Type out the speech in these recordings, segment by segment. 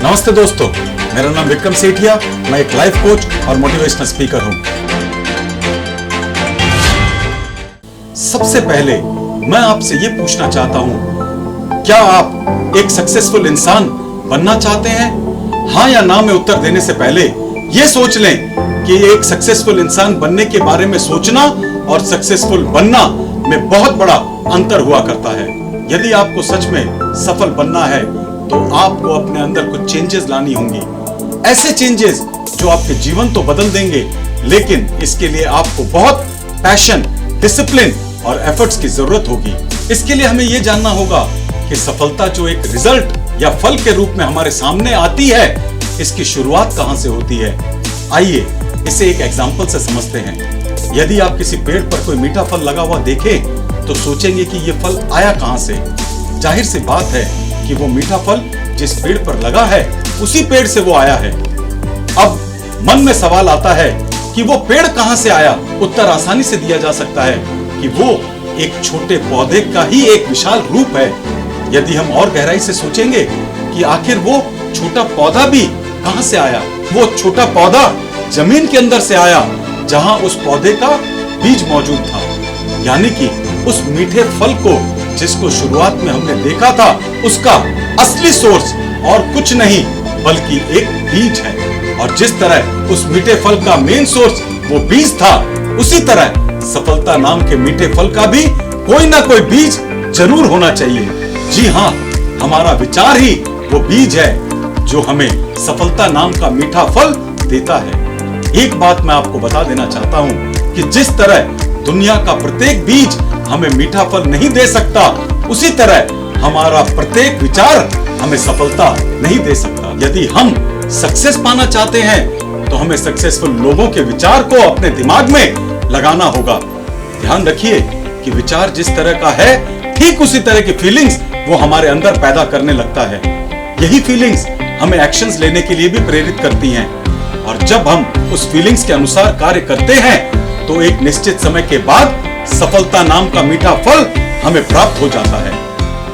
नमस्ते दोस्तों, मेरा नाम विक्रम सेठिया। मैं एक लाइफ कोच और मोटिवेशनल स्पीकर हूं। सबसे पहले मैं आपसे यह पूछना चाहता हूं, क्या आप एक सक्सेसफुल इंसान बनना चाहते हैं? हां या ना में उत्तर देने से पहले यह सोच लें कि एक सक्सेसफुल इंसान बनने के बारे में सोचना और सक्सेसफुल बनना में बहुत बड़ा अंतर हुआ करता है। यदि आपको सच में सफल बनना है तो आपको अपने अंदर कुछ चेंजेस लानी होंगी। ऐसे चेंजेस जो आपके जीवन तो बदल देंगे, लेकिन इसके लिए आपको बहुत पैशन, डिसिप्लिन और एफर्ट्स की जरूरत होगी। इसके लिए हमें यह जानना होगा कि सफलता जो एक रिजल्ट या फल के रूप में हमारे सामने आती है, इसकी शुरुआत कहां से होती है। आइए इसे एक एग्जांपल से समझते हैं। यदि आप किसी पेड़ पर कोई मीठा फल लगा हुआ देखें तो सोचेंगे कि यह फल आया कहां से। जाहिर सी बात है कि वो मीठा फल जिस पेड़ पर लगा है उसी पेड़ से वो आया है। अब मन में सवाल आता है कि वो पेड़ कहां से आया। उत्तर आसानी से दिया जा सकता है कि वो एक छोटे पौधे का ही एक विशाल रूप है। यदि हम और गहराई से सोचेंगे कि आखिर वो छोटा पौधा भी कहां से आया, वो छोटा पौधा जमीन के अंदर से आया जहां उस पौधे का बीज मौजूद था। यानी कि उस मीठे फल को जिसको शुरुआत में हमने देखा था, उसका असली सोर्स और कुछ नहीं बल्कि एक बीज है। और जिस तरह उस मीठे फल का मेन सोर्स वो बीज था, उसी तरह सफलता नाम के मीठे फल का भी कोई ना कोई बीज जरूर होना चाहिए। जी हाँ, हमारा विचार ही वो बीज है जो हमें सफलता नाम का मीठा फल देता है। एक बात मैं आपको बता देना चाहता हूं कि जिस तरह दुनिया का प्रत्येक बीज हमें मीठा फल नहीं दे सकता, उसी तरह हमारा प्रत्येक विचार हमें सफलता नहीं दे सकता। यदि हम सक्सेस पाना चाहते हैं तो हमें सक्सेसफुल लोगों के विचार को अपने दिमाग में लगाना होगा। ध्यान रखिए कि विचार जिस तरह का है, ठीक उसी तरह की फीलिंग्स वो हमारे अंदर पैदा करने लगता है। यही फीलिंग्स हमें एक्शंस लेने के लिए भी प्रेरित करती हैं। और जब हम उस फीलिंग्स के अनुसार कार्य करते हैं तो एक निश्चित समय के बाद सफलता नाम का मीठा फल हमें प्राप्त हो जाता है।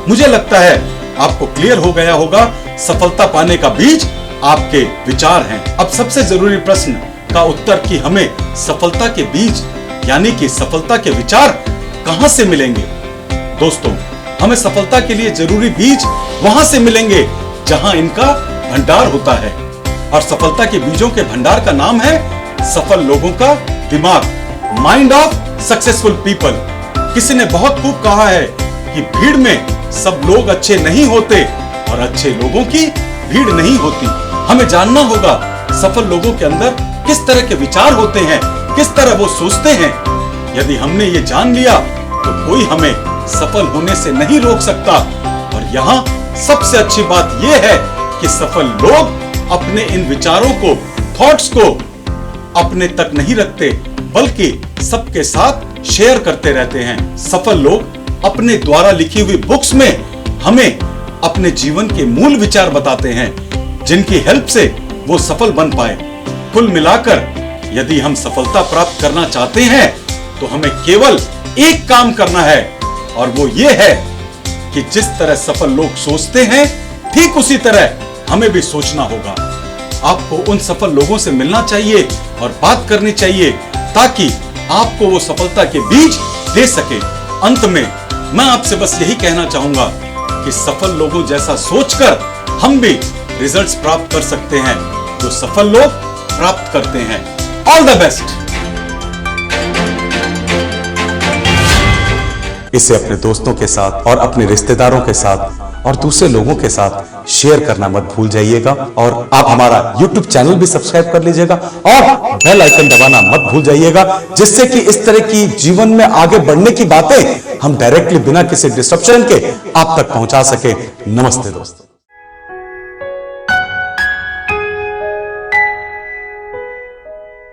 मुझे लगता है आपको क्लियर हो गया होगा, सफलता पाने का बीज आपके विचार हैं। अब सबसे जरूरी प्रश्न का उत्तर कि हमें सफलता के बीज यानी कि सफलता के विचार कहां से मिलेंगे। दोस्तों, हमें सफलता के लिए जरूरी बीज वहां से मिलेंगे जहां इनका भंडार होता है। और सफलता के बीजों के भंडार का नाम है सफल लोगों का दिमाग, माइंड ऑफ सक्सेसफुल पीपल। किसी ने बहुत खूब कहा है कि भीड़ में सब लोग अच्छे नहीं होते और अच्छे लोगों की भीड़ नहीं होती। हमें जानना होगा सफल लोगों के अंदर किस तरह के विचार होते हैं, किस तरह वो सोचते हैं। यदि हमने ये जान लिया तो कोई हमें सफल होने से नहीं रोक सकता। और यहाँ सबसे अच्छी बात यह है कि सफल लोग अपने इन विचारों को, थॉट्स को अपने तक नहीं रखते बल्कि सबके साथ शेयर करते रहते हैं। सफल लोग अपने द्वारा लिखी हुई बुक्स में हमें अपने जीवन के मूल विचार बताते हैं, जिनकी हेल्प से वो सफल बन पाए। कुल मिलाकर यदि हम सफलता प्राप्त करना चाहते हैं तो हमें केवल एक काम करना है, और वो ये है कि जिस तरह सफल लोग सोचते हैं, ठीक उसी तरह हमें भी सोचना होगा। आपको उन सफल लोगों से मिलना चाहिए और बात करनी चाहिए ताकि आपको वो सफलता के बीज दे सके। अंत में मैं आपसे बस यही कहना चाहूंगा कि सफल लोगों जैसा सोचकर हम भी रिजल्ट्स प्राप्त कर सकते हैं जो सफल लोग प्राप्त करते हैं। All the best. इसे अपने दोस्तों के साथ और अपने रिश्तेदारों के साथ और दूसरे लोगों के साथ शेयर करना मत भूल जाइएगा। और आप हमारा YouTube चैनल भी सब्सक्राइब कर लीजिएगा और बेल आइकन दबाना मत भूल जाइएगा, जिससे कि इस तरह की जीवन में आगे बढ़ने की बातें हम डायरेक्टली बिना किसी डिस्ट्रप्शन के आप तक पहुंचा सके। नमस्ते दोस्तों।